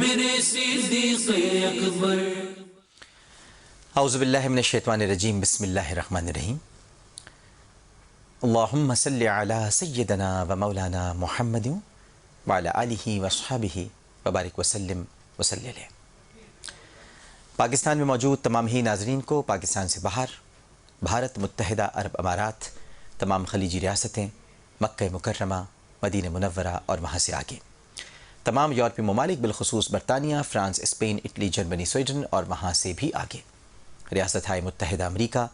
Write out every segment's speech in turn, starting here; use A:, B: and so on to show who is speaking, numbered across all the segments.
A: میرے صدیق اکبر۔
B: اعوذ باللہ من الشیطان الرجیم، بسم اللہ الرحمن الرحیم۔ اللہم صلی علی سیدنا و مولانا محمد وعلی آلہ واصحابہ وبارک وسلم وصلی علیہ۔ پاکستان میں موجود تمام ہی ناظرین کو، پاکستان سے باہر بھارت، متحدہ عرب امارات، تمام خلیجی ریاستیں، مکہ مکرمہ، مدینہ منورہ اور وہاں سے آگے تمام یورپی ممالک، بالخصوص برطانیہ، France, Spain, Italy, Germany, Sweden اور وہاں سے بھی آگے ریاستہائے متحدہ امریکہ،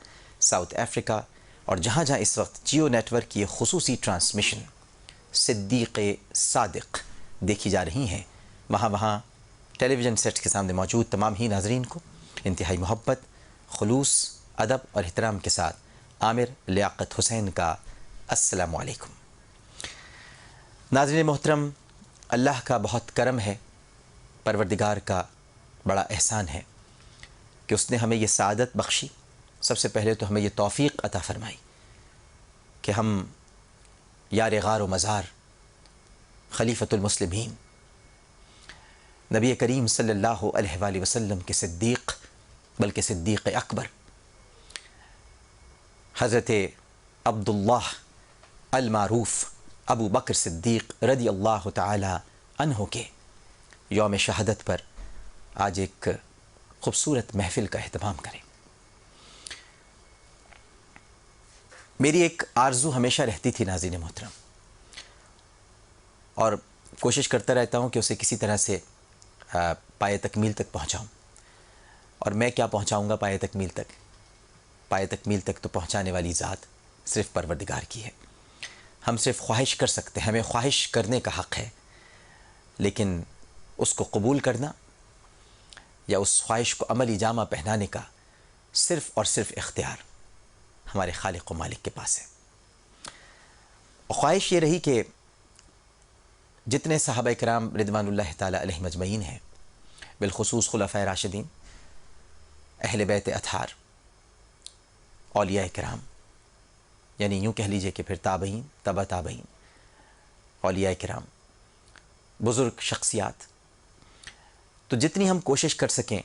B: ساؤتھ افریقہ اور جہاں جہاں اس وقت جیو نیٹ ورک کی خصوصی ٹرانسمیشن صدیق صادق دیکھی جا رہی ہیں، وہاں ٹیلی ویژن سیٹ کے سامنے موجود تمام ہی ناظرین کو انتہائی محبت، خلوص، ادب اور احترام کے ساتھ عامر لیاقت حسین کا السلام علیکم۔ ناظرین محترم، اللہ کا بہت کرم ہے، پروردگار کا بڑا احسان ہے کہ اس نے ہمیں یہ سعادت بخشی۔ سب سے پہلے تو ہمیں یہ توفیق عطا فرمائی کہ ہم یار غار و مزار، خلیفۃ المسلمین، نبی کریم صلی اللہ علیہ وآلہ وسلم کے صدیق، بلکہ صدیق اکبر، حضرت عبداللہ المعروف ابو بکر صدیق رضی اللہ تعالی عنہ کے یوم شہادت پر آج ایک خوبصورت محفل کا اہتمام کریں۔ میری ایک آرزو ہمیشہ رہتی تھی ناظرین محترم، اور کوشش کرتا رہتا ہوں کہ اسے کسی طرح سے پائے تکمیل تک پہنچاؤں۔ اور میں کیا پہنچاؤں گا پائے تکمیل تک؟ پائے تکمیل تک تو پہنچانے والی ذات صرف پروردگار کی ہے۔ ہم صرف خواہش کر سکتے ہیں، ہمیں خواہش کرنے کا حق ہے، لیکن اس کو قبول کرنا یا اس خواہش کو عملی جامہ پہنانے کا صرف اور صرف اختیار ہمارے خالق و مالک کے پاس ہے۔ خواہش یہ رہی کہ جتنے صحابہ کرام رضوان اللہ تعالی علیہم اجمعین ہیں، بالخصوص خلفائے راشدین، اہل بیت اطہار، اولیاء کرام، یعنی یوں کہہ لیجئے کہ پھر تابعین، تبع تابعین، اولیاء کرام، بزرگ شخصیات، تو جتنی ہم کوشش کر سکیں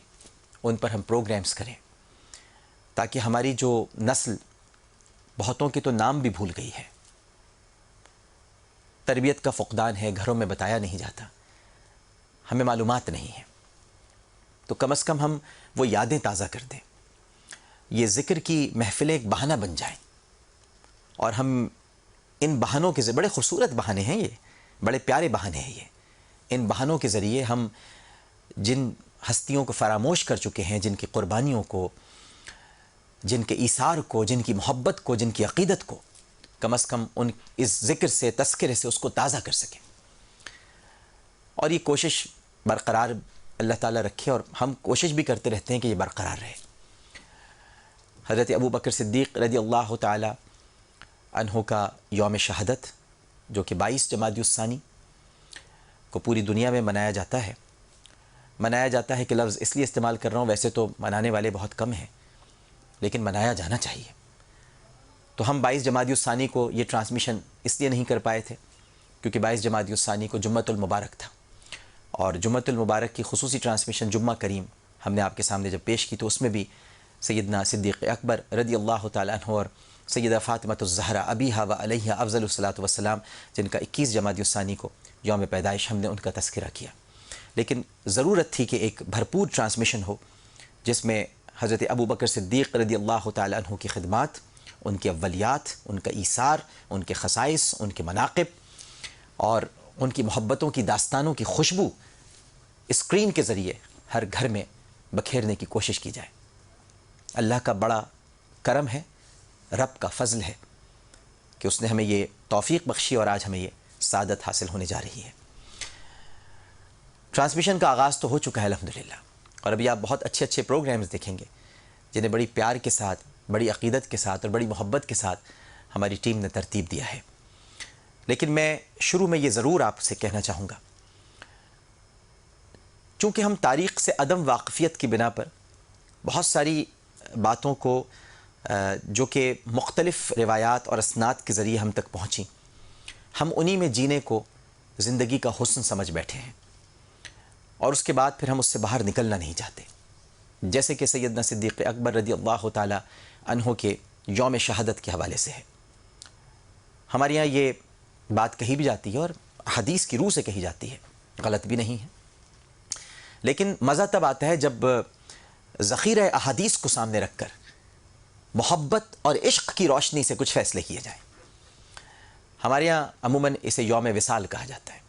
B: ان پر ہم پروگرامز کریں، تاکہ ہماری جو نسل، بہتوں کے تو نام بھی بھول گئی ہے، تربیت کا فقدان ہے، گھروں میں بتایا نہیں جاتا، ہمیں معلومات نہیں ہے، تو کم از کم ہم وہ یادیں تازہ کر دیں، یہ ذکر کی محفلیں ایک بہانہ بن جائیں، اور ہم ان بہانوں کے ذریعے، بڑے خوبصورت بہانے ہیں یہ، بڑے پیارے بہانے ہیں یہ، ان بہانوں کے ذریعے ہم جن ہستیوں کو فراموش کر چکے ہیں، جن کی قربانیوں کو، جن کے ایثار کو، جن کی محبت کو، جن کی عقیدت کو، کم از کم ان اس ذکر سے، تذکرے سے اس کو تازہ کر سکیں۔ اور یہ کوشش برقرار اللہ تعالیٰ رکھے، اور ہم کوشش بھی کرتے رہتے ہیں کہ یہ برقرار رہے۔ حضرت ابو بکر صدیق رضی اللہ تعالی عنہ کا یوم شہادت، جو کہ 22 جمادی الثانی کو پوری دنیا میں منایا جاتا ہے۔ منایا جاتا ہے کہ لفظ اس لیے استعمال کر رہا ہوں، ویسے تو منانے والے بہت کم ہیں، لیکن منایا جانا چاہیے۔ تو ہم 22 جمادی الثانی کو یہ ٹرانسمیشن اس لیے نہیں کر پائے تھے کیونکہ 22 جمادی الثانی کو جمعۃ المبارک تھا، اور جمعۃ المبارک کی خصوصی ٹرانسمیشن جمعہ کریم ہم نے آپ کے سامنے جب پیش کی تو اس میں بھی سیدنا صدیق اکبر رضی اللہ تعالیٰ عنہ اور سیدہ فاطمہ الزہرا ابیہا و علیہا افضل الصلاۃ والسلام، جن کا 21 جمادی الثانی کو یوم پیدائش، ہم نے ان کا تذکرہ کیا۔ لیکن ضرورت تھی کہ ایک بھرپور ٹرانسمیشن ہو جس میں حضرت ابو بکر صدیق رضی اللہ تعالیٰ عنہ کی خدمات، ان کے اولیات، ان کا ایثار، ان کے خصائص، ان کے مناقب اور ان کی محبتوں کی داستانوں کی خوشبو اسکرین کے ذریعے ہر گھر میں بکھیرنے کی کوشش کی جائے۔ اللہ کا بڑا کرم ہے، رب کا فضل ہے کہ اس نے ہمیں یہ توفیق بخشی، اور آج ہمیں یہ سعادت حاصل ہونے جا رہی ہے۔ ٹرانسمیشن کا آغاز تو ہو چکا ہے الحمدللہ، اور ابھی آپ بہت اچھے اچھے پروگرامز دیکھیں گے جنہیں بڑی پیار کے ساتھ، بڑی عقیدت کے ساتھ اور بڑی محبت کے ساتھ ہماری ٹیم نے ترتیب دیا ہے۔ لیکن میں شروع میں یہ ضرور آپ سے کہنا چاہوں گا، چونکہ ہم تاریخ سے عدم واقفیت کی بنا پر بہت ساری باتوں کو جو کہ مختلف روایات اور اسناد کے ذریعے ہم تک پہنچیں، ہم انہی میں جینے کو زندگی کا حسن سمجھ بیٹھے ہیں۔ اور اس کے بعد پھر ہم اس سے باہر نکلنا نہیں چاہتے، جیسے کہ سیدنا صدیق اکبر رضی اللہ تعالی عنہ کے یوم شہادت کے حوالے سے ہے۔ ہمارے یہاں یہ بات کہی بھی جاتی ہے اور حدیث کی روح سے کہی جاتی ہے، غلط بھی نہیں ہے، لیکن مزہ تب آتا ہے جب ذخیرہ احادیث کو سامنے رکھ کر محبت اور عشق کی روشنی سے کچھ فیصلے کیے جائیں۔ ہمارے یہاں عموماً اسے یوم وصال کہا جاتا ہے،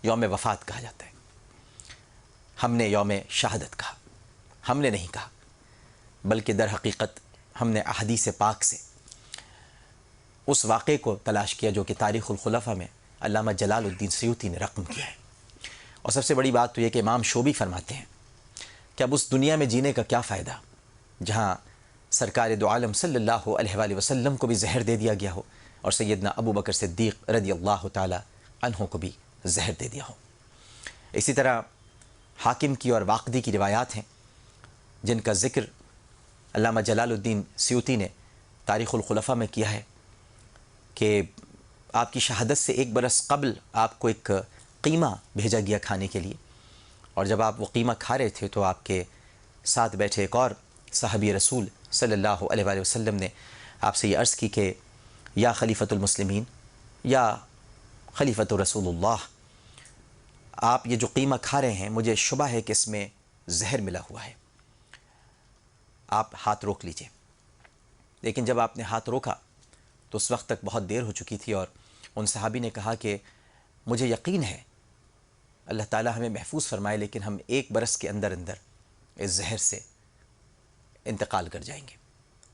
B: یوم وفات کہا جاتا ہے۔ ہم نے یوم شہادت کہا، ہم نے نہیں کہا، بلکہ در حقیقت ہم نے احادیث پاک سے اس واقعے کو تلاش کیا جو کہ تاریخ الخلفاء میں علامہ جلال الدین سیوطی نے رقم کیا ہے۔ اور سب سے بڑی بات تو یہ کہ امام شوبی فرماتے ہیں کہ اب اس دنیا میں جینے کا کیا فائدہ جہاں سرکار دو عالم صلی اللہ علیہ وآلہ وسلم کو بھی زہر دے دیا گیا ہو اور سیدنا ابو بکر صدیق رضی اللہ تعالی عنہ کو بھی زہر دے دیا ہو۔ اسی طرح حاکم کی اور واقدی کی روایات ہیں جن کا ذکر علامہ جلال الدین سیوطی نے تاریخ الخلفاء میں کیا ہے کہ آپ کی شہادت سے 1 برس قبل آپ کو ایک قیمہ بھیجا گیا کھانے کے لیے، اور جب آپ وہ قیمہ کھا رہے تھے تو آپ کے ساتھ بیٹھے ایک اور صحابی رسول صلی اللہ علیہ وآلہ وسلم نے آپ سے یہ عرض کی کہ یا خلیفۃ المسلمین، یا خلیفۃ رسول اللہ، آپ یہ جو قیمہ کھا رہے ہیں مجھے شبہ ہے کہ اس میں زہر ملا ہوا ہے، آپ ہاتھ روک لیجئے۔ لیکن جب آپ نے ہاتھ روکا تو اس وقت تک بہت دیر ہو چکی تھی اور ان صحابی نے کہا کہ مجھے یقین ہے اللہ تعالیٰ ہمیں محفوظ فرمائے، لیکن ہم 1 برس کے اندر اندر اس زہر سے انتقال کر جائیں گے،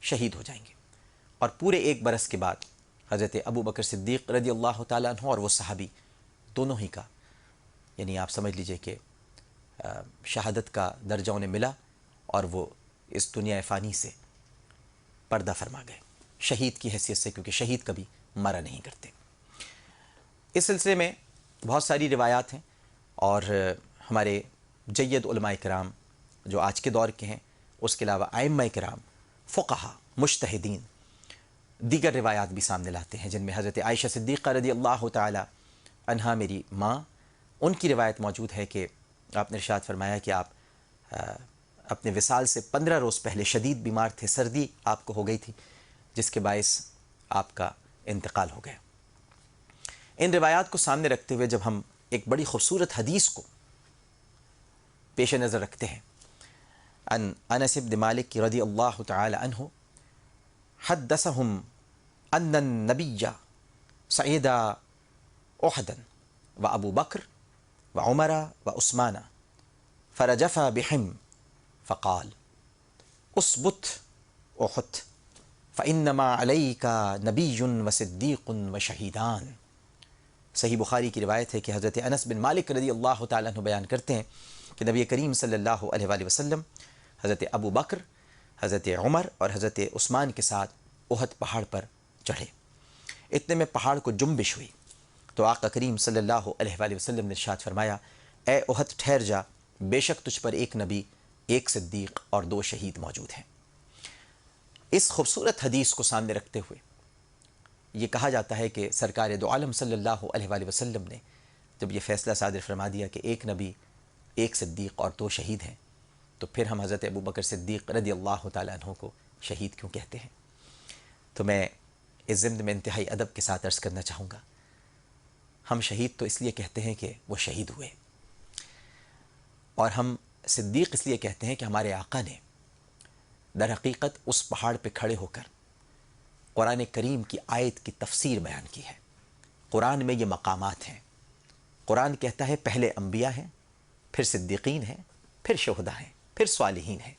B: شہید ہو جائیں گے۔ اور پورے 1 برس کے بعد حضرت ابو بکر صدیق رضی اللہ تعالیٰ عنہ اور وہ صحابی دونوں ہی کا، یعنی آپ سمجھ لیجئے کہ شہادت کا درجہ انہیں ملا اور وہ اس دنیا فانی سے پردہ فرما گئے، شہید کی حیثیت سے، کیونکہ شہید کبھی مرا نہیں کرتے۔ اس سلسلے میں بہت ساری روایات ہیں اور ہمارے جید علماء کرام جو آج کے دور کے ہیں، اس کے علاوہ ائمہ کرام، فقہا، مجتہدین دیگر روایات بھی سامنے لاتے ہیں، جن میں حضرت عائشہ صدیقہ رضی اللہ تعالی عنہا میری ماں، ان کی روایت موجود ہے کہ آپ نے ارشاد فرمایا کہ آپ اپنے وصال سے 15 روز پہلے شدید بیمار تھے، سردی آپ کو ہو گئی تھی جس کے باعث آپ کا انتقال ہو گیا۔ ان روایات کو سامنے رکھتے ہوئے جب ہم ایک بڑی خوبصورت حدیث کو پیش نظر رکھتے ہیں، ان انس بن مالک رضی اللہ تعالی عنہ حدثهم ان النبی صعد احدا وابو بکر وعمر وعثمان فرجف بهم فقال اثبت احد فانما علیک نبی وصدیق وشہیدان۔ صحیح بخاری کی روایت ہے کہ حضرت انس بن مالک رضی اللہ تعالیٰ عنہ بیان کرتے ہیں کہ نبی کریم صلی اللہ علیہ وآلہ وسلم حضرت ابو بکر، حضرت عمر اور حضرت عثمان کے ساتھ احد پہاڑ پر چڑھے۔ اتنے میں پہاڑ کو جنبش ہوئی تو آقا کریم صلی اللہ علیہ وآلہ وسلم نے ارشاد فرمایا، اے احد ٹھہر جا، بے شک تجھ پر 1 نبی، 1 صدیق اور 2 شہید موجود ہیں۔ اس خوبصورت حدیث کو سامنے رکھتے ہوئے یہ کہا جاتا ہے کہ سرکار دو عالم صلی اللہ علیہ وآلہ وسلم نے جب یہ فیصلہ صادر فرما دیا کہ 1 نبی، 1 صدیق اور 2 شہید ہیں، تو پھر ہم حضرت ابو بکر صدیق رضی اللہ تعالیٰ عنہ کو شہید کیوں کہتے ہیں؟ تو میں اس ضمن میں انتہائی ادب کے ساتھ عرض کرنا چاہوں گا، ہم شہید تو اس لیے کہتے ہیں کہ وہ شہید ہوئے، اور ہم صدیق اس لیے کہتے ہیں کہ ہمارے آقا نے در حقیقت اس پہاڑ پہ کھڑے ہو کر قرآن کریم کی آیت کی تفسیر بیان کی ہے۔ قرآن میں یہ مقامات ہیں، قرآن کہتا ہے پہلے انبیاء ہیں، پھر صدیقین ہیں، پھر شہداء ہیں، پھر صالحین ہیں۔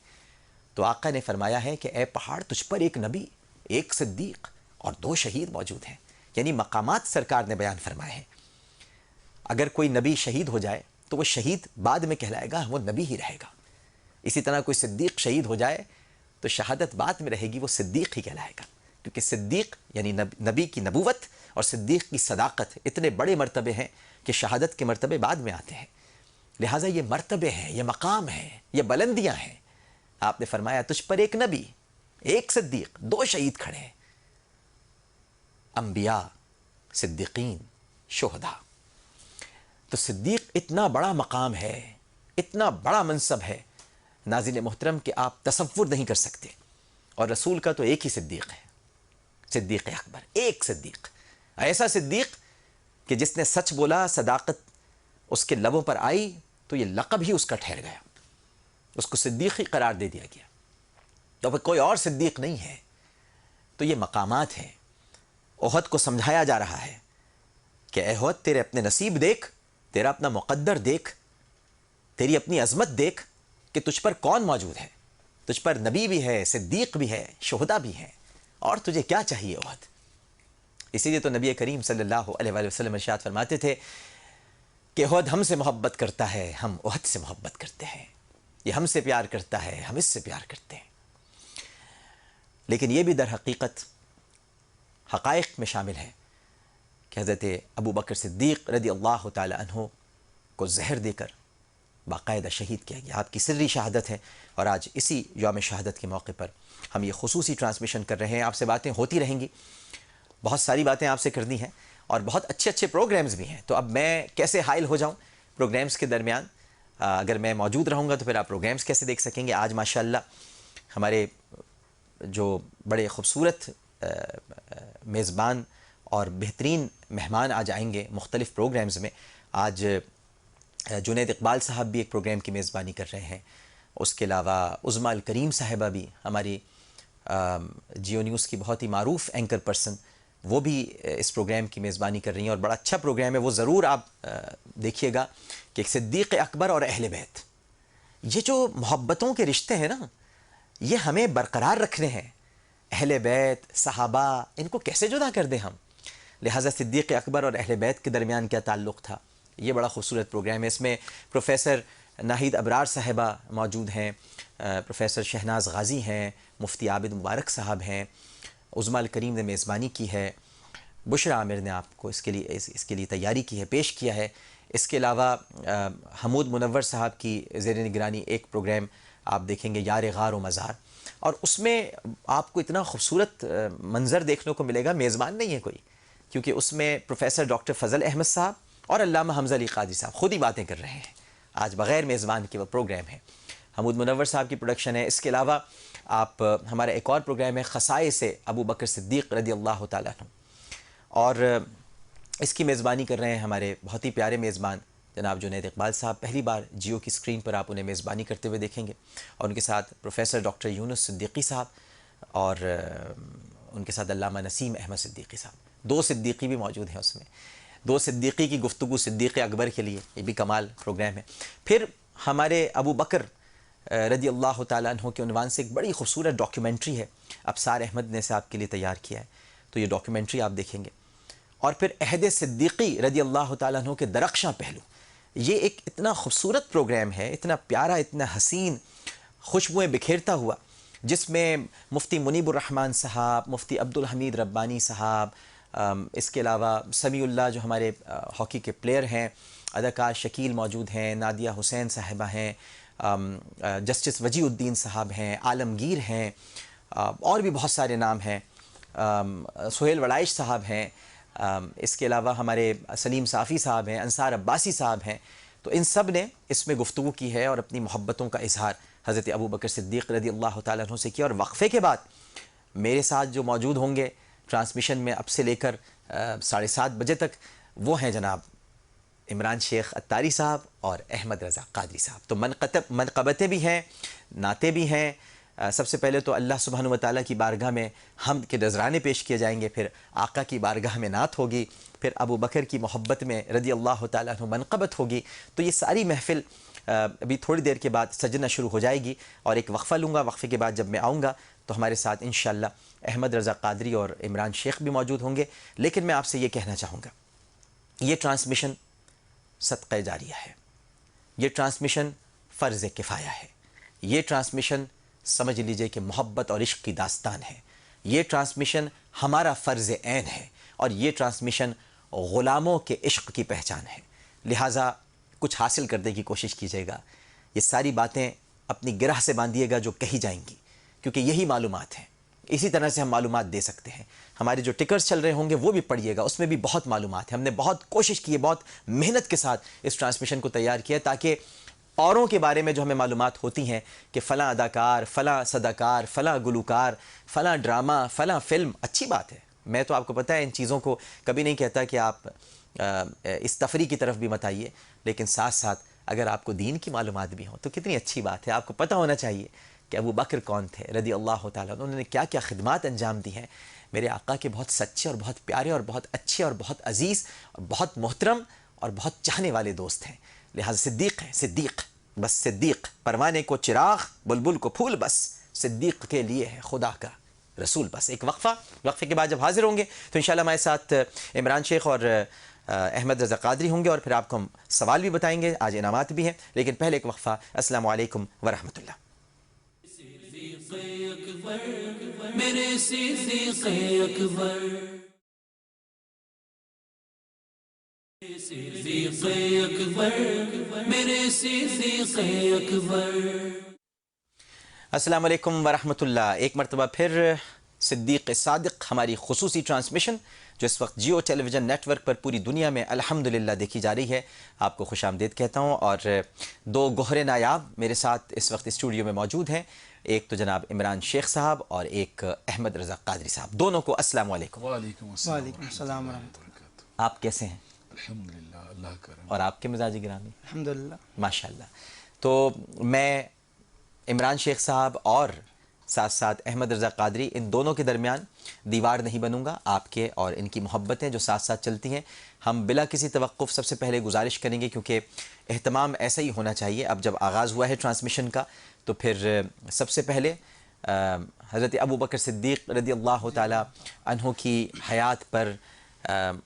B: تو آقا نے فرمایا ہے کہ اے پہاڑ، تجھ پر 1 نبی، 1 صدیق اور 2 شہید موجود ہیں، یعنی مقامات سرکار نے بیان فرمائے ہیں۔ اگر کوئی نبی شہید ہو جائے تو وہ شہید بعد میں کہلائے گا، وہ نبی ہی رہے گا۔ اسی طرح کوئی صدیق شہید ہو جائے تو شہادت بعد میں رہے گی، وہ صدیق ہی کہلائے گا، کیونکہ صدیق یعنی نبی کی نبوت اور صدیق کی صداقت اتنے بڑے مرتبے ہیں کہ شہادت کے مرتبے بعد میں آتے ہیں۔ لہٰذا یہ مرتبے ہیں، یہ مقام ہیں، یہ بلندیاں ہیں۔ آپ نے فرمایا تجھ پر 1 نبی، 1 صدیق، 2 شہید کھڑے ہیں، انبیاء، صدیقین، شہداء۔ تو صدیق اتنا بڑا مقام ہے اتنا بڑا منصب ہے ناظرین محترم کہ آپ تصور نہیں کر سکتے. اور رسول کا تو ایک ہی صدیق ہے، صدیق اکبر، ایک صدیق، ایسا صدیق کہ جس نے سچ بولا، صداقت اس کے لبوں پر آئی تو یہ لقب ہی اس کا ٹھہر گیا، اس کو صدیق ہی قرار دے دیا گیا. تو پھر کوئی اور صدیق نہیں ہے. تو یہ مقامات ہیں. احد کو سمجھایا جا رہا ہے کہ اے احد، تیرے اپنے نصیب دیکھ، تیرا اپنا مقدر دیکھ، تیری اپنی عظمت دیکھ کہ تجھ پر کون موجود ہے. تجھ پر نبی بھی ہے، صدیق بھی ہے، شہداء بھی ہیں، اور تجھے کیا چاہیے احد. اسی لیے تو نبی کریم صلی اللہ علیہ وآلہ وسلم ارشاد فرماتے تھے کہ احد ہم سے محبت کرتا ہے، ہم احد سے محبت کرتے ہیں. یہ ہم سے پیار کرتا ہے، ہم اس سے پیار کرتے ہیں. لیکن یہ بھی در حقیقت حقائق میں شامل ہے کہ حضرت ابو بکر صدیق رضی اللہ تعالی عنہ کو زہر دے کر باقاعدہ شہید کیا گیا. آپ کی سری شہادت ہے، اور آج اسی یوم شہادت کے موقع پر ہم یہ خصوصی ٹرانسمیشن کر رہے ہیں. آپ سے باتیں ہوتی رہیں گی، بہت ساری باتیں آپ سے کرنی ہیں، اور بہت اچھے اچھے پروگرامز بھی ہیں. تو اب میں کیسے حائل ہو جاؤں پروگرامز کے درمیان؟ اگر میں موجود رہوں گا تو پھر آپ پروگرامز کیسے دیکھ سکیں گے؟ آج ماشاءاللہ ہمارے جو بڑے خوبصورت میزبان اور بہترین مہمان آج آئیں گے مختلف پروگرامز میں. آج جنید اقبال صاحب بھی ایک پروگرام کی میزبانی کر رہے ہیں. اس کے علاوہ عظمیٰ الکریم صاحبہ بھی، ہماری جیو نیوز کی بہت ہی معروف اینکر پرسن، وہ بھی اس پروگرام کی میزبانی کر رہی ہیں، اور بڑا اچھا پروگرام ہے. وہ ضرور آپ دیکھیے گا کہ صدیق اکبر اور اہل بیت، یہ جو محبتوں کے رشتے ہیں نا، یہ ہمیں برقرار رکھنے ہیں. اہل بیت، صحابہ، ان کو کیسے جدا کر دیں ہم؟ لہٰذا صدیق اکبر اور اہل بیت کے درمیان کیا تعلق تھا، یہ بڑا خوبصورت پروگرام ہے. اس میں پروفیسر ناہید ابرار صاحبہ موجود ہیں، پروفیسر شہناز غازی ہیں، مفتی عابد مبارک صاحب ہیں، عظمیٰ الکریم نے میزبانی کی ہے، بشرا عامر نے آپ کو اس کے لیے تیاری کی ہے، پیش کیا ہے. اس کے علاوہ حمود منور صاحب کی زیر نگرانی ایک پروگرام آپ دیکھیں گے، یار غار و مزار، اور اس میں آپ کو اتنا خوبصورت منظر دیکھنے کو ملے گا. میزبان نہیں ہے کوئی، کیونکہ اس میں پروفیسر ڈاکٹر فضل احمد صاحب اور علامہ حمزہ علی قادری صاحب خود ہی باتیں کر رہے ہیں. آج بغیر میزبان کے وہ پروگرام ہے. حمود منور صاحب کی پروڈکشن ہے. اس کے علاوہ آپ ہمارا ایک اور پروگرام ہے خصائص ابو بکر صدیق رضی اللہ تعالیٰ عنہ، اور اس کی میزبانی کر رہے ہیں ہمارے بہت ہی پیارے میزبان جناب جنید اقبال صاحب. پہلی بار جیو کی اسکرین پر آپ انہیں میزبانی کرتے ہوئے دیکھیں گے، اور ان کے ساتھ پروفیسر ڈاکٹر یونس صدیقی صاحب، اور ان کے ساتھ علامہ نسیم احمد صدیقی صاحب. دو صدیقی بھی موجود ہیں اس میں. دو صدیقی کی گفتگو صدیق اکبر کے لیے، یہ بھی کمال پروگرام ہے. پھر ہمارے ابو بکر رضی اللہ تعالیٰ عنہ کے عنوان سے ایک بڑی خوبصورت ڈاکیومنٹری ہے، ابصار احمد نے اسے آپ کے لیے تیار کیا ہے، تو یہ ڈاکیومنٹری آپ دیکھیں گے. اور پھر عہد صدیقی رضی اللہ تعالیٰ عنہ کے درخشاں پہلو، یہ ایک اتنا خوبصورت پروگرام ہے، اتنا پیارا، اتنا حسین، خوشبوئیں بکھیرتا ہوا، جس میں مفتی منیب الرحمن صاحب، مفتی عبدالحمید ربانی صاحب، اس کے علاوہ سمیع اللہ جو ہمارے ہاکی کے پلیئر ہیں، اداکار شکیل موجود ہیں، نادیہ حسین صاحبہ ہیں، جسٹس وجی الدین صاحب ہیں، عالمگیر ہیں، اور بھی بہت سارے نام ہیں، سہیل وڑائش صاحب ہیں، اس کے علاوہ ہمارے سلیم صافی صاحب ہیں، انصار عباسی صاحب ہیں. تو ان سب نے اس میں گفتگو کی ہے اور اپنی محبتوں کا اظہار حضرت ابو بکر صدیق رضی اللہ تعالیٰ عنہ سے کیا. اور وقفے کے بعد میرے ساتھ جو موجود ہوں گے ٹرانسمیشن میں اب سے لے کر 7:30 بجے تک، وہ ہیں جناب عمران شیخ اتاری صاحب اور احمد رضا قادری صاحب. تو منقبتیں بھی ہیں، نعتیں بھی ہیں. سب سے پہلے تو اللہ سبحانہ وتعالیٰ کی بارگاہ میں حمد کے نذرانے پیش کیے جائیں گے، پھر آقا کی بارگاہ میں نعت ہوگی، پھر ابو بکر کی محبت میں رضی اللہ تعالیٰ عنہ منقبت ہوگی. تو یہ ساری محفل ابھی تھوڑی دیر کے بعد سجنا شروع ہو جائے گی، اور ایک وقفہ لوں گا. وقفے کے بعد جب میں آؤں گا تو ہمارے ساتھ انشاءاللہ احمد رضا قادری اور عمران شیخ بھی موجود ہوں گے. لیکن میں آپ سے یہ کہنا چاہوں گا، یہ ٹرانسمیشن صدقہ جاریہ ہے، یہ ٹرانسمیشن فرض کفایہ ہے، یہ ٹرانسمیشن سمجھ لیجئے کہ محبت اور عشق کی داستان ہے، یہ ٹرانسمیشن ہمارا فرض عین ہے، اور یہ ٹرانسمیشن غلاموں کے عشق کی پہچان ہے. لہٰذا کچھ حاصل کرنے کی کوشش کیجیے گا. یہ ساری باتیں اپنی گرہ سے باندھیے گا جو کہی جائیں گی، کیونکہ یہی معلومات ہیں. اسی طرح سے ہم معلومات دے سکتے ہیں. ہمارے جو ٹکرز چل رہے ہوں گے وہ بھی پڑھیے گا، اس میں بھی بہت معلومات ہیں. ہم نے بہت کوشش کی ہے، بہت محنت کے ساتھ اس ٹرانسمیشن کو تیار کیا تاکہ اوروں کے بارے میں جو ہمیں معلومات ہوتی ہیں کہ فلاں اداکار، فلاں صداکار، فلاں گلوکار، فلاں ڈرامہ، فلاں فلم، اچھی بات ہے. میں تو آپ کو پتہ ہے ان چیزوں کو کبھی نہیں کہتا کہ آپ اس تفریح کی طرف بھی مت آئیے، لیکن ساتھ ساتھ اگر آپ کو دین کی معلومات بھی ہوں تو کتنی اچھی بات ہے. آپ کو پتہ ہونا چاہیے کہ ابو بکر کون تھے رضی اللہ تعالیٰ، انہوں نے کیا کیا خدمات انجام دی ہیں. میرے آقا کے بہت سچے اور بہت پیارے اور بہت اچھے اور بہت عزیز اور بہت محترم اور بہت چاہنے والے دوست ہیں. لہٰذا صدیق ہیں، صدیق، بس صدیق، پروانے کو چراغ، بلبل کو پھول، بس صدیق کے لیے ہے خدا کا رسول. بس ایک وقفے کے بعد جب حاضر ہوں گے تو انشاءاللہ ہمارے ساتھ عمران شیخ اور احمد رضا قادری ہوں گے، اور پھر آپ کو ہم سوال بھی بتائیں گے، آج انعامات بھی ہیں. لیکن پہلے ایک وقفہ. السلام علیکم ورحمۃ اللہ.
A: میرے صدیق اکبر، صدیق اکبر، میرے صدیق اکبر.
B: السلام علیکم ورحمۃ اللہ. ایک مرتبہ پھر صدیق صادق، ہماری خصوصی ٹرانسمیشن جو اس وقت جیو ٹیلی ویژن نیٹ ورک پر پوری دنیا میں الحمدللہ دیکھی جا رہی ہے، آپ کو خوش آمدید کہتا ہوں. اور دو گوہر نایاب میرے ساتھ اس وقت اسٹوڈیو میں موجود ہیں، ایک تو جناب عمران شیخ صاحب اور ایک احمد رضا قادری صاحب. دونوں کو السلام علیکم.
C: وعلیکم السلام ورحمۃ اللہ.
B: آپ کیسے ہیں؟
C: الحمدللہ، اللہ کرم.
B: اور آپ کے مزاج گرامی؟
D: الحمدللہ
B: ماشاءاللہ. تو میں عمران شیخ صاحب اور ساتھ ساتھ احمد رضا قادری، ان دونوں کے درمیان دیوار نہیں بنوں گا. آپ کے اور ان کی محبتیں جو ساتھ ساتھ چلتی ہیں، ہم بلا کسی توقف سب سے پہلے گزارش کریں گے، کیونکہ اہتمام ایسا ہی ہونا چاہیے. اب جب آغاز ہوا ہے ٹرانسمیشن کا تو پھر سب سے پہلے حضرت ابو بکر صدیق رضی اللہ تعالیٰ عنہ کی حیات پر،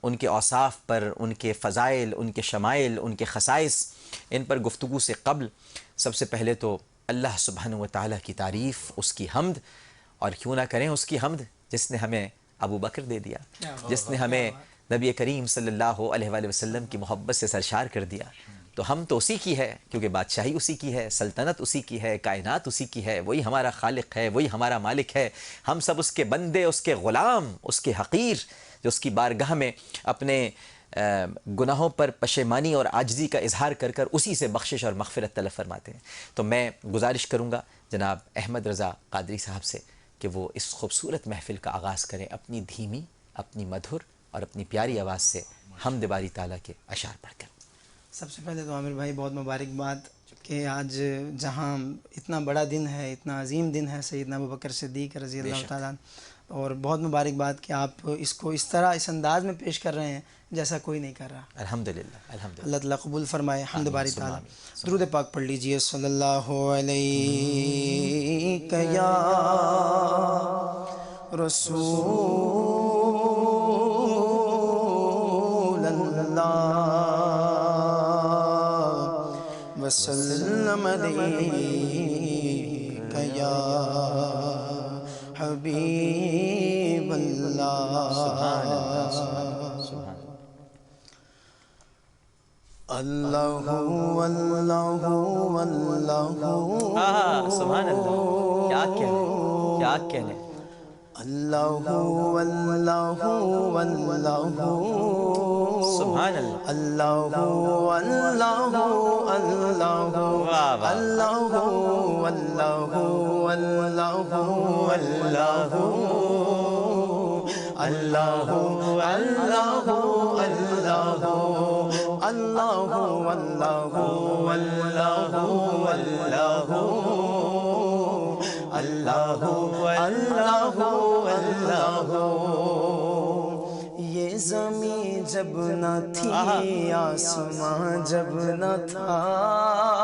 B: ان کے اوصاف پر، ان کے فضائل، ان کے شمائل، ان کے خصائص، ان پر گفتگو سے قبل سب سے پہلے تو اللہ سبحانہ و تعالیٰ کی تعریف، اس کی حمد. اور کیوں نہ کریں اس کی حمد جس نے ہمیں ابو بکر دے دیا، جس نے ہمیں نبی کریم صلی اللہ علیہ وآلہ وسلم کی محبت سے سرشار کر دیا. تو ہم تو اسی کی ہے، کیونکہ بادشاہی اسی کی ہے، سلطنت اسی کی ہے، کائنات اسی کی ہے، وہی ہمارا خالق ہے، وہی ہمارا مالک ہے. ہم سب اس کے بندے، اس کے غلام، اس کے حقیر، جو اس کی بارگاہ میں اپنے گناہوں پر پشیمانی اور عاجزی کا اظہار کر کر اسی سے بخشش اور مغفرت طلب فرماتے ہیں. تو میں گزارش کروں گا جناب احمد رضا قادری صاحب سے کہ وہ اس خوبصورت محفل کا آغاز کریں اپنی دھیمی، اپنی مدھر اور اپنی پیاری آواز سے حمد باری تعالیٰ کے اشعار پڑھ کر.
D: سب سے پہلے تو عامر بھائی بہت مبارکباد کہ آج جہاں اتنا بڑا دن ہے، اتنا عظیم دن ہے سیدنا ابو بکر صدیق رضی اللہ تعالیٰ عنہ، اور بہت مبارکباد کہ آپ اس کو اس طرح، اس انداز میں پیش کر رہے ہیں جیسا کوئی نہیں کر رہا.
B: الحمدللہ الحمدللہ.
D: اللہ تعالیٰ قبول فرمائے. حمد باری تعالیٰ. درود پاک پڑھ لیجئے. صلی اللہ علیہ یا رسول اللہ وسلم علیک یا حبیب اللہ. اللہ اللہ اللہ
B: سبحان اللہ. کیا کہنے، کیا کہنے.
D: اللہ اللہ اللہ
B: سبحان اللہ.
D: اللہ اللہ اللہ
B: واہ واہ.
D: اللہ اللہ اللہ اللہ اللہ اللہ اللہ اللہ اللہ اللہ. یہ زمین جب نہ تھی، آسمان جب نہ تھا،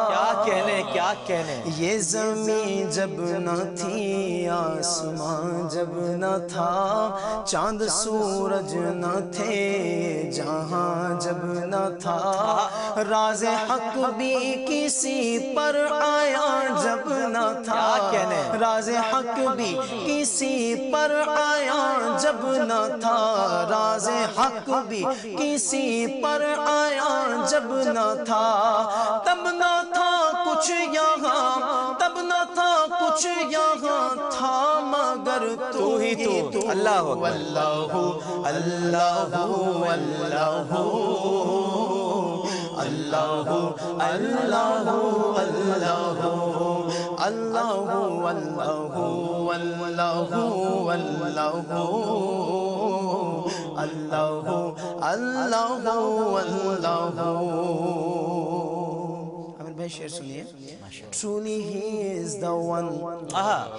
B: کیا کہنے، کیا کہنے.
D: یہ زمین جب نہ تھی، آسمان جب نہ تھا، چاند سورج نہ تھے، جہاں جب نہ تھا، راز حق بھی کسی پر آیا جب نہ تھا، راز حق بھی کسی پر آیا جب نہ تھا، راز حق بھی کسی پر آیا جب نہ تھا، تب نہ تھا کچھ یہاں، تب نہ تھا کچھ یہاں تھا، مگر تو ہی تو.
B: اللہ اکبر.
D: اللہ اللہ اللہ اللہ اللہ اللہ اللہ اللہ اللہ عامر بھائی شعر سنیے. Truly he is the one,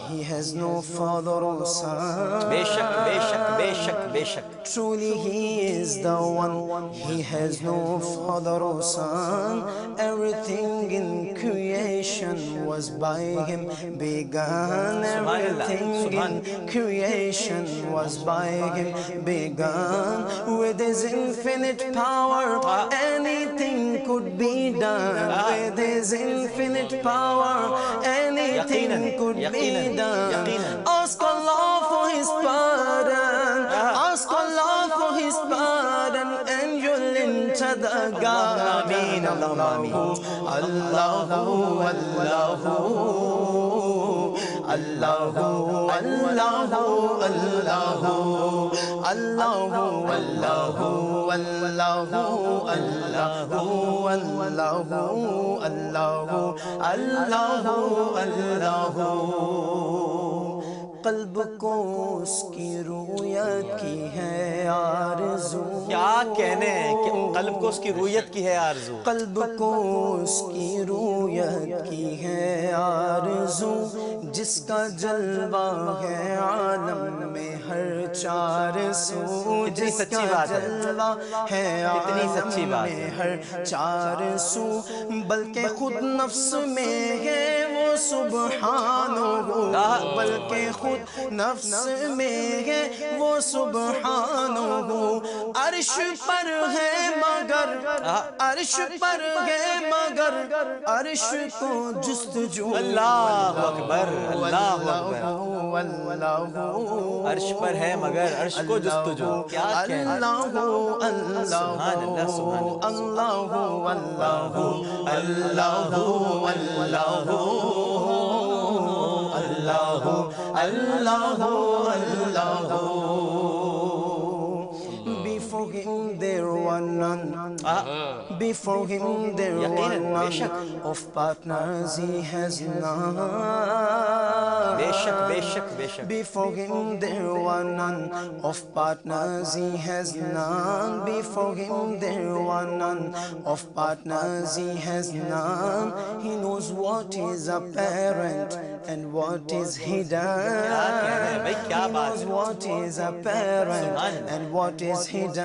D: he has no father or son.
B: بے شک بے شک بے شک بے شک.
D: Truly he is the one, he has no father or son. Everything in creation was by him begun. Everything in creation was by him begun. With his infinite power anything could be done. With his infinite power anything could be done. Ask Allah for his pardon, ask Allah for his pardon, and you'll enter the garden. Allahu Allahu Allahu Allahu Allahu Allahu Allahu Allahu قلب کو اس کی رویت کی ہے آرزو.
B: کیا کہنے کہ قلب کو اس کی رویت کی ہے آرزو.
D: قلب کو اس کی رویت کی ہے آرزو. جس کا جلوہ ہے عالم میں ہر چار سو. جس کا جلوہ ہے عالم میں ہر چار سو. بلکہ خود نفس میں ہے وہ سبحانہ، بلکہ خود نفس میں ہے وہ سبحانہ. عرش پر ہے مگر عرش پر ہے مگر عرش کو جستجو.
B: اللہ اکبر اللہ اکبر. عرش پر ہے مگر عرش کو جستجو. کیا کہنا.
D: اللہ اللہ
B: سبحان اللہ سبحان
D: اللہ اللہ اللہ اللہ اللہ. Before him there were none. Before him there were none. Of partners he has none.
B: بے شک بے شک بے شک.
D: Before him there were none. Of partners he has none. Before him there were none. Of partners he has none. He knows what is apparent and what is hidden. He knows what is apparent and what is hidden.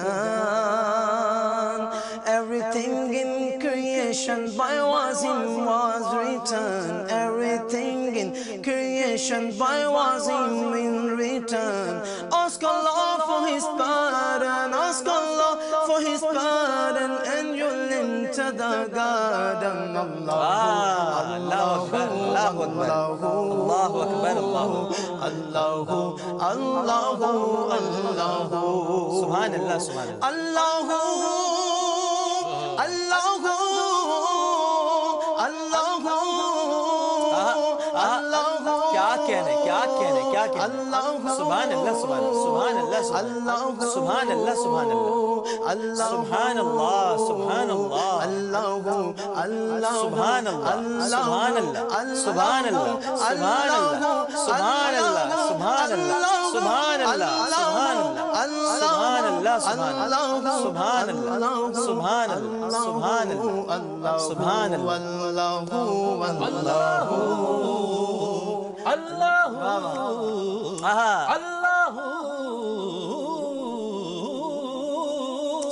D: Everything in creation by Wazim was written. Everything in creation by Wazim in return. Ask Allah for his pardon, ask Allah for his pardon, and you'll enter the garden. Allahu Allahu Akbar Allahu Allahu Allahu
B: سبحان اللہ سبحان
D: اللہ اللہ اللہ اللہ.
B: کیا کہنے کیا کہنے کیا کہنے. سبحان اللہ سبحان اللہ سبحان اللہ سبحان اللہ سبحان اللہ سبحان اللہ سبحان اللہ سبحان اللہ سبحان اللہ سبحان اللہ سبحان اللہ سبحان اللہ سبحان اللہ سبحان اللہ سبحان اللہ سبحان اللہ سبحان اللہ سبحان اللہ سبحان اللہ اللہ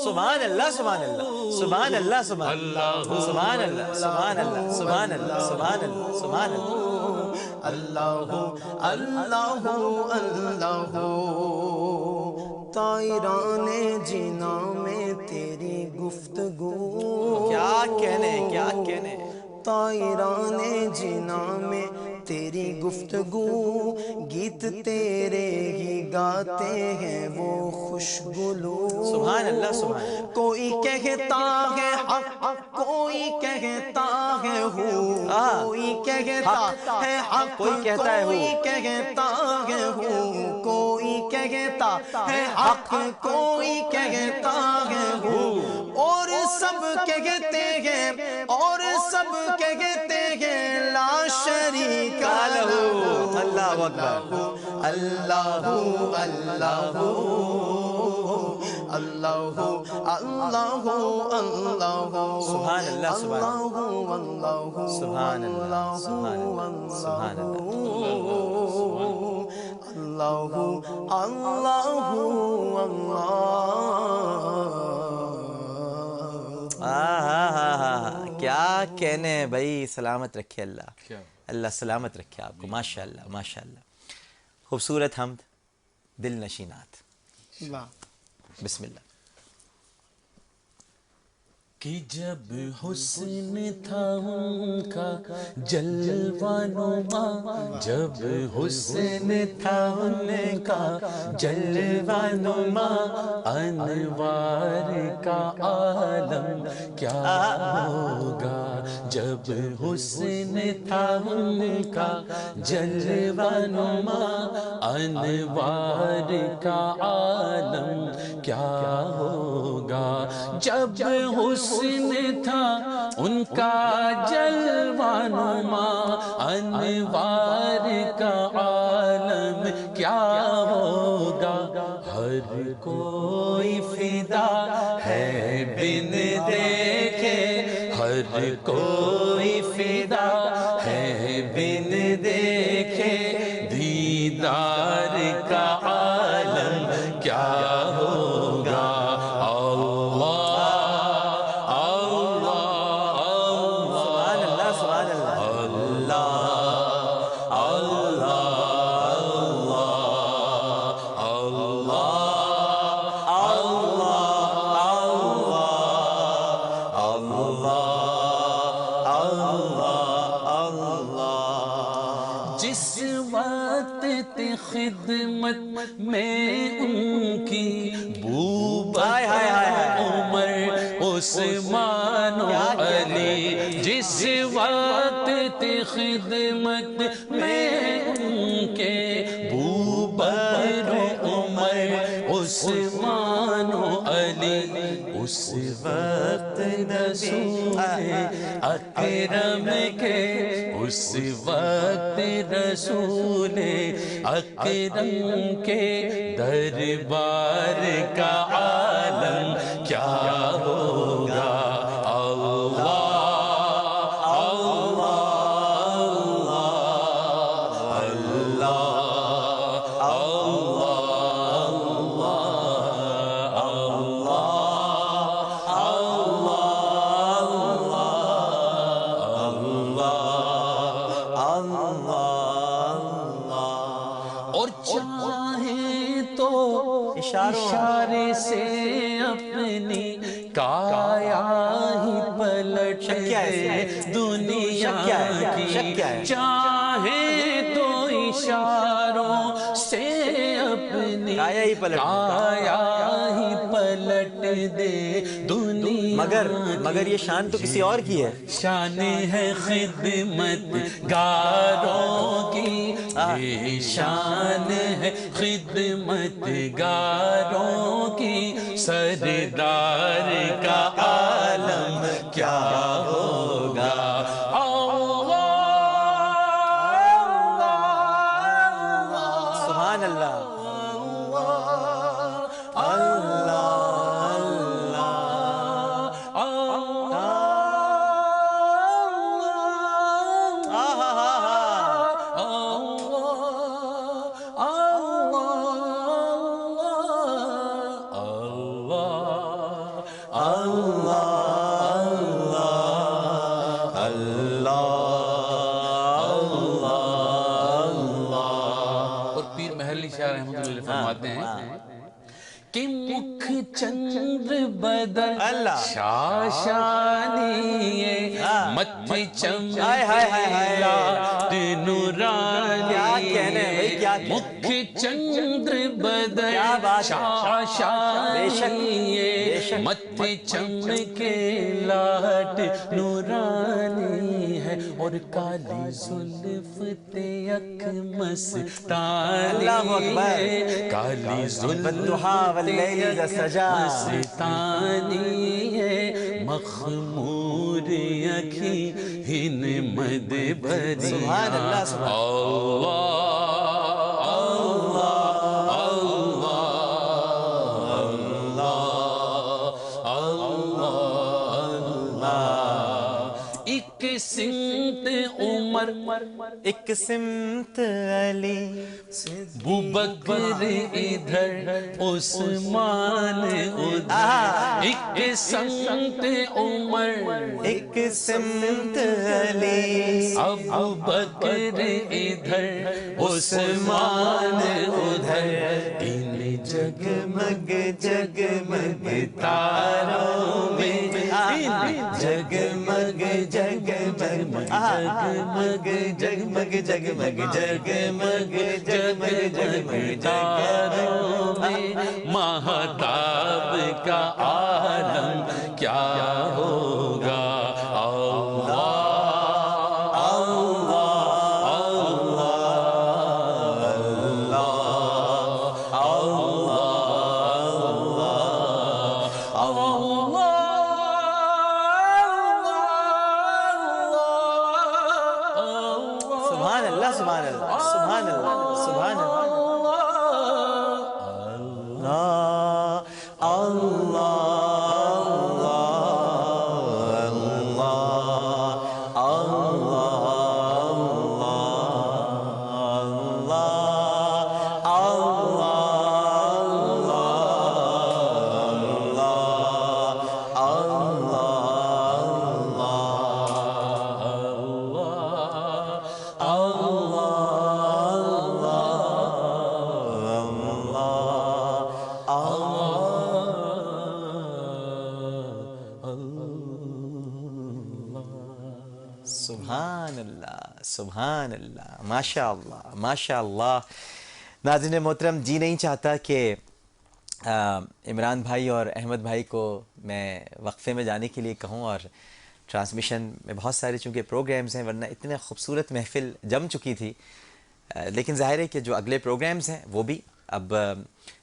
B: سبحان اللہ سبحان اللہ سبحان اللہ سبحان اللہ سبحان اللہ سبحان اللہ سبحان اللہ سبحان اللہ
D: اللہ اللہ. طائران جنا میں تیری گفتگو.
B: کیا کہنے کیا کہنے.
D: طائران جنا میں تیری گفتگو. گیت تیرے ہی گاتے ہیں وہ خوشگلو.
B: سبحان اللہ سبحان اللہ.
D: کوئی کہتا ہے حق کوئی کہتا ہے ہو. کوئی کہتا ہے حق، کوئی کہتا ہے ہوں، کوئی کہتا ہے حق، کوئی کہتا ہے ہوں، اور سب کہتے ہیں، اور سب کہتے ہیں لا شریک لہ۔ اللہ اکبر، اللہ اللہ اللہ اللہ اللہ،
B: سبحان اللہ،
D: اللہ اللہ،
B: سبحان اللہ، سبحان اللہ، سبحان
D: اللہ، اللہ
B: اللہ۔ کیا کہنے ہیں بھائی، سلامت رکھے اللہ، اللہ سلامت رکھے آپ کو، ماشاءاللہ ماشاءاللہ۔ خوبصورت حمد، دل نشینات، بسم اللہ۔
A: کہ جب حسن تھا ان کا جلوہ نما، جب حسن تھا ان کا جلوہ نما، انوار کا عالم کیا ہوگا، جب حسن تھا ان کا جلوہ نما، انوار کا عالم کیا ہوگا، جب حسن تھا ان کا جلوہ نما، انوار کا عالم کیا ہوگا، ہر کوئی فدا ہے بن دیکھے، ہر کوئی فدا ہے بن دیکھے، دیدار کا عالم کیا ہوگا، جس وقت خدمت میں ان کی بو بکر عمر عثمان و علی، جس وقت خدمت میں ان کے بو بکر عمر عثمان و علی، اس وقت رسول اکرم کے، اس وقت رسول اکرم کے دربار کا عالم کیا ہوگا، اللہ اشارے سے اپنی کایا ہی پلٹ دے دنیا کی، چاہے تو اشاروں سے اپنی کایا ہی پلٹ دے دنیا،
B: مگر یہ شان تو کسی اور کی ہے،
A: شان ہے خدمت گاروں کی، یہ شان ہے خدمت گاروں کی، سردار کا عالم کیا ہوگا،
B: سبحان اللہ،
A: کہ مکھ چندر بدل شاشانی، متھی چمکیلا نورانی، مکھ چندر بدل شاشانی، متھی چمکیلا نورانی ہے، اور کالی زلف تیک مستانی
B: اللہ اکبر۔
A: ہے، کالی زلف
B: والضحا واللیل اذا سجا،
A: مستانی ہے، مخمور اکھی ہن مد بھری
B: سبحان اللہ، سبحان
A: ایک سمت عمر
B: ایک سمت علی،
A: بکر ادھر عثمان ادھر، ایک سمت عمر
B: ایک سمت علی،
A: ابو بکر ادھر عثمان ادھر، ان
B: جگمگ جگمگ تاروں میں، جگمگ جگمگ جگمگ جگمگ جگمگ جگمگ جگمگ جگمگ
A: تاروں میں مہتاب کا عالم کیا ہوگا،
B: سبحان اللہ، سبحان اللہ، سبحان اللہ، سبحان اللہ، سبحان اللہ، سبحان اللہ، ماشاء اللہ، ماشاء اللہ۔ ناظرین محترم، جی نہیں چاہتا کہ عمران بھائی اور احمد بھائی کو میں وقفے میں جانے کے لیے کہوں، اور ٹرانسمیشن میں بہت سارے چونکہ پروگرامز ہیں، ورنہ اتنے خوبصورت محفل جم چکی تھی، لیکن ظاہر ہے کہ جو اگلے پروگرامز ہیں وہ بھی اب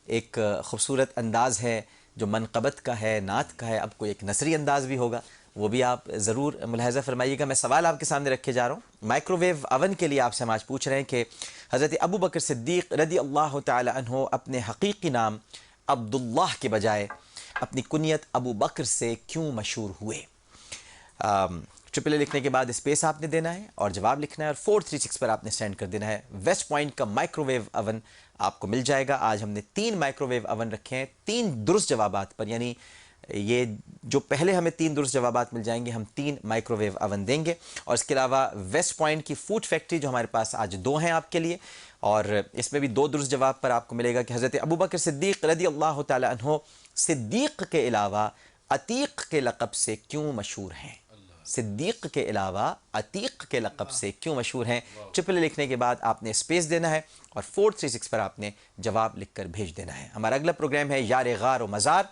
B: ایک خوبصورت انداز ہے جو منقبت کا ہے، نعت کا ہے، اب کوئی ایک نثری انداز بھی ہوگا، وہ بھی آپ ضرور ملاحظہ فرمائیے گا۔ میں سوال آپ کے سامنے رکھے جا رہا ہوں، مائکرو ویو اوون کے لیے آپ سے ہم آج پوچھ رہے ہیں کہ حضرت ابو بکر صدیق رضی اللہ تعالی عنہ اپنے حقیقی نام عبداللہ کے بجائے اپنی کنیت ابو بکر سے کیوں مشہور ہوئے؟ ٹرپل اے لکھنے کے بعد اسپیس آپ نے دینا ہے اور جواب لکھنا ہے، اور 436 پر آپ نے سینڈ کر دینا ہے۔ ویسٹ پوائنٹ کا مائکرو ویو اوون آپ کو مل جائے گا۔ آج ہم نے 3 مائکرو ویو اوون رکھے ہیں 3 درست جوابات پر، یعنی یہ جو پہلے ہمیں 3 درست جوابات مل جائیں گے، ہم 3 مائکرو ویو اوون دیں گے، اور اس کے علاوہ ویسٹ پوائنٹ کی فوڈ فیکٹری جو ہمارے پاس آج 2 ہیں آپ کے لیے، اور اس میں بھی 2 درست جواب پر آپ کو ملے گا کہ حضرت ابو بکر صدیق رضی اللہ تعالی عنہ صدیق کے علاوہ عتیق کے لقب سے کیوں مشہور ہیں؟ صدیق کے علاوہ عتیق کے لقب سے کیوں مشہور ہیں؟ ٹرپل اے لکھنے کے بعد آپ نے اسپیس دینا ہے اور 436 پر آپ نے جواب لکھ کر بھیج دینا ہے۔ ہمارا اگلا پروگرام ہے یار غار و مزار،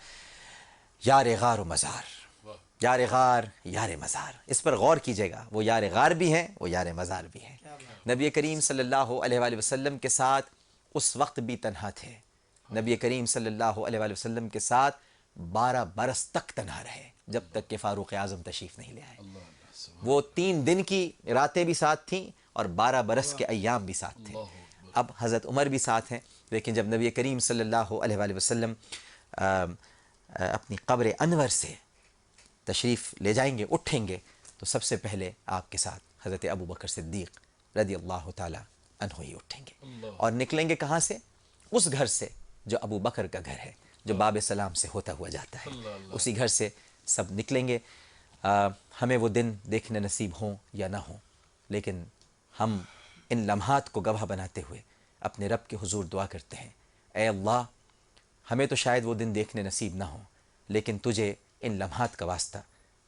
B: یار غار و مزار، یار غار یار مزار، اس پر غور کیجیے گا، وہ یار غار بھی ہیں، وہ یار مزار بھی ہیں۔ نبی کریم صلی اللہ علیہ وآلہ وسلم کے ساتھ اس وقت بھی تنہا تھے، نبی کریم صلی اللہ علیہ وآلہ وسلم کے ساتھ 12 برس تک تنہا رہے، جب تک کہ فاروق اعظم تشریف نہیں لے آئے۔ وہ 3 دن کی راتیں بھی ساتھ تھیں اور 12 برس کے ایام بھی ساتھ تھے۔ اب حضرت عمر بھی ساتھ ہیں، لیکن جب نبی کریم صلی اللہ علیہ وآلہ وسلم اپنی قبر انور سے تشریف لے جائیں گے، اٹھیں گے، تو سب سے پہلے آپ کے ساتھ حضرت ابو بکر صدیق رضی اللہ تعالی عنہ ہی اٹھیں گے، اور نکلیں گے کہاں سے؟ اس گھر سے جو ابو بکر کا گھر ہے، جو باب سلام سے ہوتا ہوا جاتا ہے، اسی گھر سے سب نکلیں گے۔ ہمیں وہ دن دیکھنے نصیب ہوں یا نہ ہوں، لیکن ہم ان لمحات کو گواہ بناتے ہوئے اپنے رب کے حضور دعا کرتے ہیں، اے اللہ، ہمیں تو شاید وہ دن دیکھنے نصیب نہ ہوں، لیکن تجھے ان لمحات کا واسطہ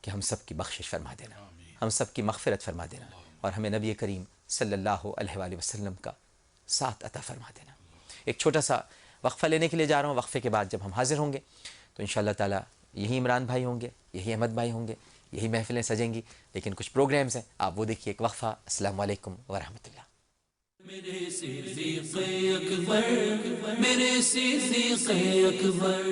B: کہ ہم سب کی بخشش فرما دینا، ہم سب کی مغفرت فرما دینا، اور ہمیں نبی کریم صلی اللہ علیہ وآلہ وسلم کا ساتھ عطا فرما دینا۔ ایک چھوٹا سا وقفہ لینے کے لیے جا رہا ہوں، وقفے کے بعد جب ہم حاضر ہوں گے تو انشاءاللہ تعالی یہی عمران بھائی ہوں گے، یہی احمد بھائی ہوں گے، یہی محفلیں سجیں گی، لیکن کچھ پروگرامز ہیں، آپ وہ دیکھیے. ایک وقفہ. السلام علیکم ورحمۃ اللہ.
A: میرے صدیق اکبر، میرے صدیق اکبر.